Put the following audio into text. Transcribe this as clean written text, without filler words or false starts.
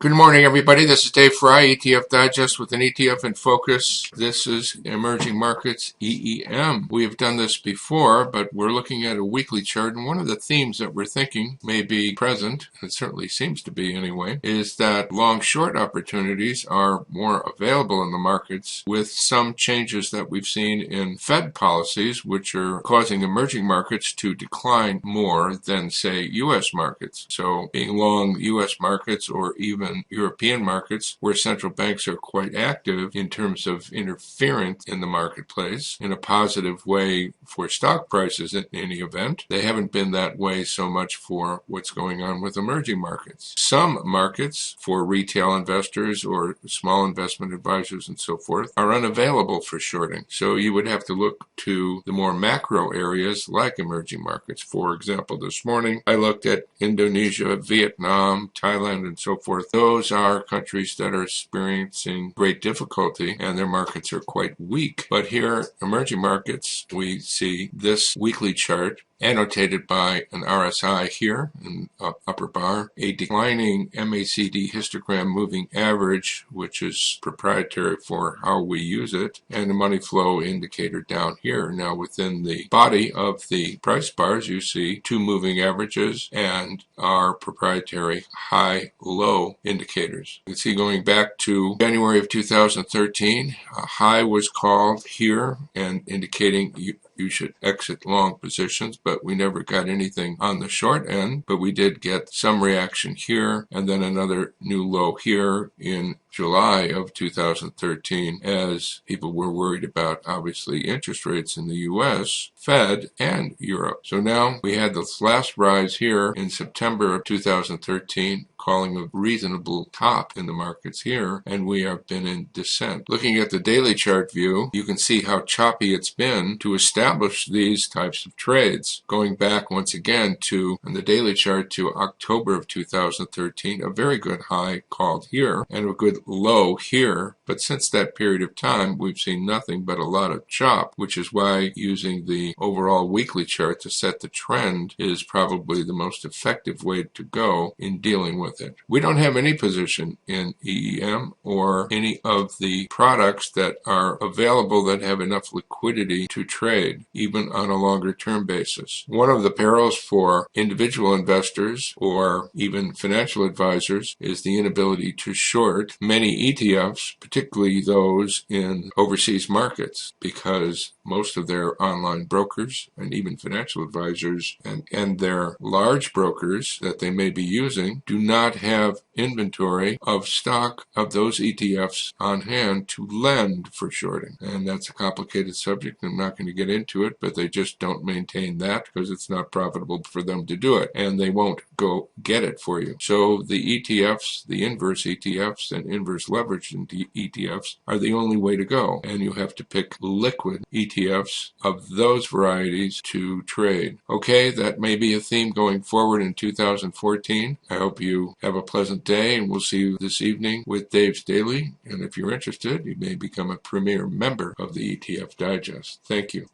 Good morning, everybody. This is Dave Fry, ETF Digest with an ETF in focus. This is Emerging Markets EEM. We have done this before, but we're looking at a weekly chart, and one of the themes that we're thinking may be present, it certainly seems to be anyway, is that long-short opportunities are more available in the markets with some changes that we've seen in Fed policies, which are causing emerging markets to decline more than, say, U.S. markets. So being long U.S. markets or even European markets where central banks are quite active in terms of interference in the marketplace in a positive way for stock prices in any event. They haven't been that way so much for what's going on with emerging markets. Some markets for retail investors or small investment advisors and so forth are unavailable for shorting. So you would have to look to the more macro areas like emerging markets. For example, this morning I looked at Indonesia, Vietnam, Thailand, and so forth. Those are countries that are experiencing great difficulty and their markets are quite weak. But here, emerging markets, we see this weekly chart annotated by an RSI here in upper bar, a declining MACD histogram moving average, which is proprietary for how we use it, and a money flow indicator down here. Now within the body of the price bars, you see two moving averages and our proprietary high-low indicators. You can see going back to January of 2013, a high was called here and indicating you should exit long positions, but we never got anything on the short end, but we did get some reaction here and then another new low here in July of 2013 as people were worried about obviously interest rates in the US, Fed, and Europe. So now we had this last rise here in September of 2013 calling a reasonable top in the markets here, and we have been in descent. Looking at the daily chart view, you can see how choppy it's been to establish these types of trades. Going back once again to, on the daily chart, to October of 2013, a very good high called here and a good low here, but since that period of time we've seen nothing but a lot of chop, which is why using the overall weekly chart to set the trend is probably the most effective way to go in dealing with it. We don't have any position in EEM or any of the products that are available that have enough liquidity to trade, even on a longer term basis. One of the perils for individual investors or even financial advisors is the inability to short many ETFs, particularly those in overseas markets, because most of their online brokers and even financial advisors and their large brokers that they may be using do not have inventory of stock of those ETFs on hand to lend for shorting. And that's a complicated subject. I'm not going to get into it, but they just don't maintain that because it's not profitable for them to do it, and they won't go get it for you. So the ETFs, the inverse ETFs and inverse leveraged ETFs are the only way to go, and you have to pick liquid ETFs of those varieties to trade. Okay, that may be a theme going forward in 2014. I hope you have a pleasant day, and we'll see you this evening with Dave's Daily. And if you're interested, you may become a premier member of the ETF Digest. Thank you.